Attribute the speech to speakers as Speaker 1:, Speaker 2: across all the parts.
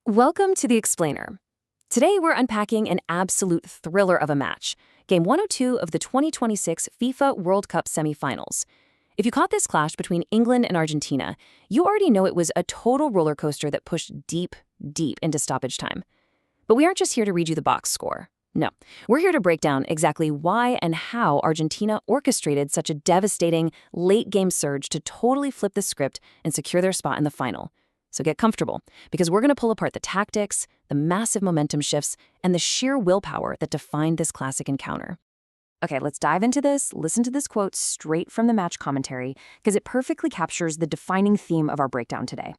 Speaker 1: Welcome to The Explainer. Today we're unpacking an absolute thriller of a match, Game 102 of the 2026 FIFA World Cup Semi-Finals. If you caught this clash between England and Argentina, you already know it was a total roller coaster that pushed deep into stoppage time. But we aren't just here to read you the box score. No, we're here to break down exactly why and how Argentina orchestrated such a devastating late-game surge to totally flip the script and secure their spot in the final. So get comfortable, because we're going to pull apart the tactics, the massive momentum shifts, and the sheer willpower that defined this classic encounter. Okay, let's dive into this. Listen to this quote straight from the match commentary, because it perfectly captures the defining theme of our breakdown today.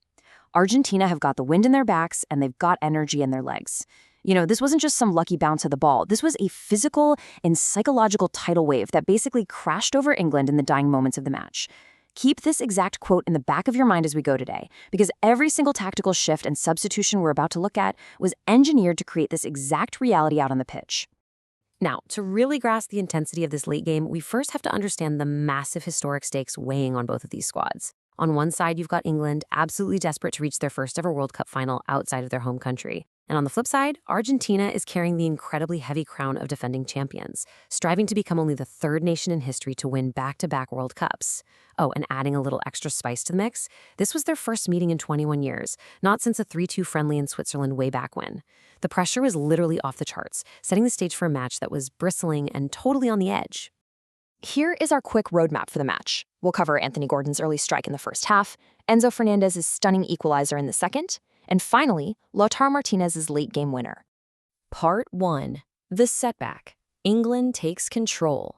Speaker 1: Argentina have got the wind in their backs, and they've got energy in their legs. You know, this wasn't just some lucky bounce of the ball. This was a physical and psychological tidal wave that basically crashed over England in the dying moments of the match. Keep this exact quote in the back of your mind as we go today, because every single tactical shift and substitution we're about to look at was engineered to create this exact reality out on the pitch. Now, to really grasp the intensity of this late game, we first have to understand the massive historic stakes weighing on both of these squads. On one side, you've got England, absolutely desperate to reach their first ever World Cup final outside of their home country. And on the flip side, Argentina is carrying the incredibly heavy crown of defending champions, striving to become only the third nation in history to win back-to-back World Cups. Oh, and adding a little extra spice to the mix, this was their first meeting in 21 years, not since a 3-2 friendly in Switzerland way back when. The pressure was literally off the charts, setting the stage for a match that was bristling and totally on the edge. Here is our quick roadmap for the match. We'll cover Anthony Gordon's early strike in the first half, Enzo Fernandez's stunning equalizer in the second, and finally, Lautaro Martinez's late-game winner. Part 1. The setback. England takes control.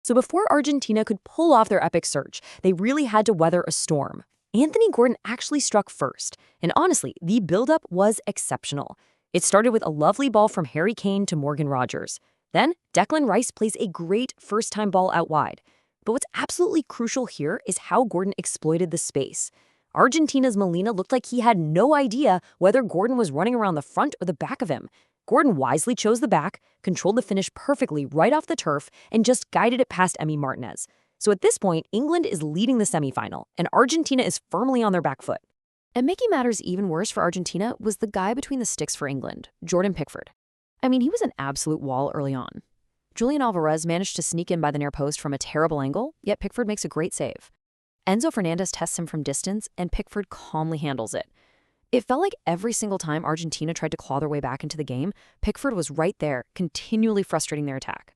Speaker 1: So before Argentina could pull off their epic surge, they really had to weather a storm. Anthony Gordon actually struck first, and honestly, the build-up was exceptional. It started with a lovely ball from Harry Kane to Morgan Rogers. Then, Declan Rice plays a great first-time ball out wide. But what's absolutely crucial here is how Gordon exploited the space. Argentina's Molina looked like he had no idea whether Gordon was running around the front or the back of him. Gordon wisely chose the back, controlled the finish perfectly right off the turf, and just guided it past Martinez. So at this point, England is leading the semifinal, and Argentina is firmly on their back foot. And making matters even worse for Argentina was the guy between the sticks for England, Jordan Pickford. I mean, he was an absolute wall early on. Julian Alvarez managed to sneak in by the near post from a terrible angle, yet Pickford makes a great save. Enzo Fernandez tests him from distance, and Pickford calmly handles it. It felt like every single time Argentina tried to claw their way back into the game, Pickford was right there, continually frustrating their attack.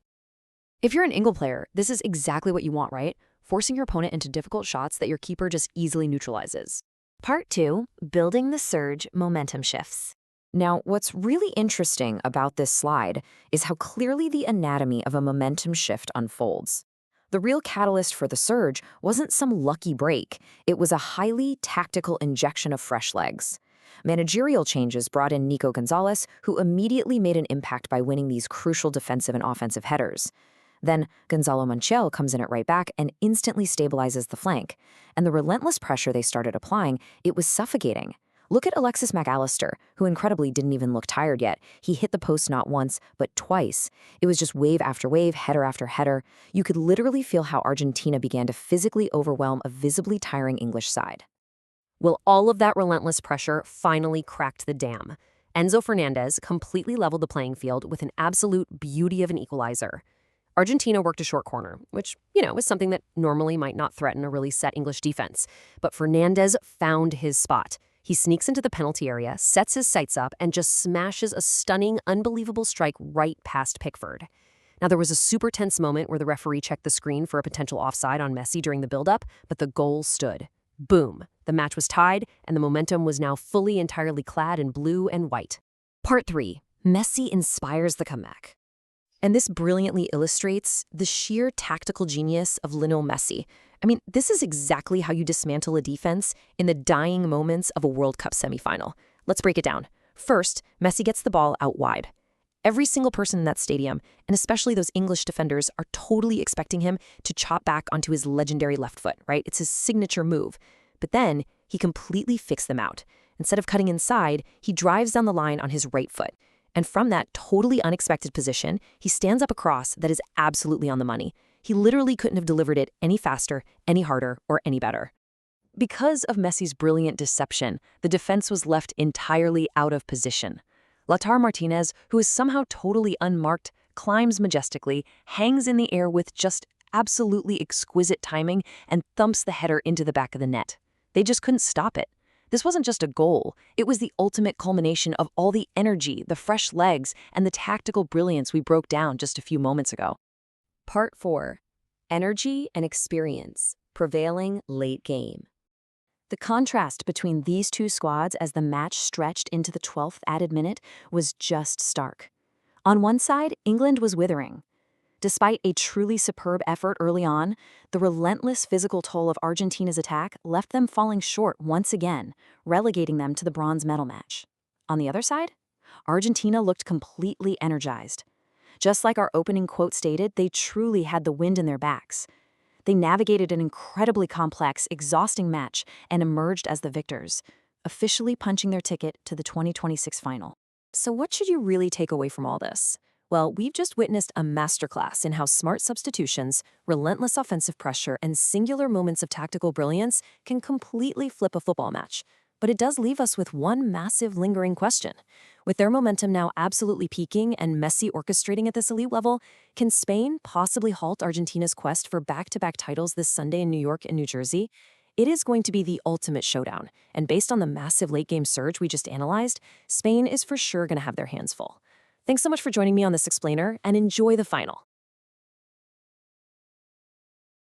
Speaker 1: If you're an England player, this is exactly what you want, right? Forcing your opponent into difficult shots that your keeper just easily neutralizes. Part 2. Building the surge momentum shifts. Now, what's really interesting about this slide is how clearly the anatomy of a momentum shift unfolds. The real catalyst for the surge wasn't some lucky break. It was a highly tactical injection of fresh legs. Managerial changes brought in Nico Gonzalez, who immediately made an impact by winning these crucial defensive and offensive headers. Then Gonzalo Montiel comes in at right back and instantly stabilizes the flank. And the relentless pressure they started applying, it was suffocating. Look at Alexis Mac Allister, who incredibly didn't even look tired yet. He hit the post not once, but twice. It was just wave after wave, header after header. You could literally feel how Argentina began to physically overwhelm a visibly tiring English side. Well, all of that relentless pressure finally cracked the dam. Enzo Fernandez completely leveled the playing field with an absolute beauty of an equalizer. Argentina worked a short corner, which, is something that normally might not threaten a really set English defense. But Fernandez found his spot. He sneaks into the penalty area, sets his sights up, and just smashes a stunning, unbelievable strike right past Pickford. Now, there was a super tense moment where the referee checked the screen for a potential offside on Messi during the build-up, but the goal stood. Boom. The match was tied, and the momentum was now fully entirely clad in blue and white. Part 3. Messi inspires the comeback. And this brilliantly illustrates the sheer tactical genius of Lionel Messi. I mean, this is exactly how you dismantle a defense in the dying moments of a World Cup semifinal. Let's break it down. First, Messi gets the ball out wide. Every single person in that stadium, and especially those English defenders, are totally expecting him to chop back onto his legendary left foot, right? It's his signature move. But then, he completely fixed them out. Instead of cutting inside, he drives down the line on his right foot. And from that totally unexpected position, he stands up a cross that is absolutely on the money. He literally couldn't have delivered it any faster, any harder, or any better. Because of Messi's brilliant deception, the defense was left entirely out of position. Lautaro Martinez, who is somehow totally unmarked, climbs majestically, hangs in the air with just absolutely exquisite timing, and thumps the header into the back of the net. They just couldn't stop it. This wasn't just a goal, it was the ultimate culmination of all the energy, the fresh legs, and the tactical brilliance we broke down just a few moments ago.
Speaker 2: Part 4. Energy and experience, prevailing late game. The contrast between these two squads as the match stretched into the 12th added minute was just stark. On one side, England was withering. Despite a truly superb effort early on, the relentless physical toll of Argentina's attack left them falling short once again, relegating them to the bronze medal match. On the other side, Argentina looked completely energized. Just like our opening quote stated, they truly had the wind in their backs. They navigated an incredibly complex, exhausting match and emerged as the victors, officially punching their ticket to the 2026 final. So what should you really take away from all this? Well, we've just witnessed a masterclass in how smart substitutions, relentless offensive pressure, and singular moments of tactical brilliance can completely flip a football match. But it does leave us with one massive lingering question. With their momentum now absolutely peaking and Messi orchestrating at this elite level, can Spain possibly halt Argentina's quest for back-to-back titles this Sunday in New York and New Jersey? It is going to be the ultimate showdown, and based on the massive late-game surge we just analyzed, Spain is for sure going to have their hands full. Thanks so much for joining me on this explainer, and enjoy the final.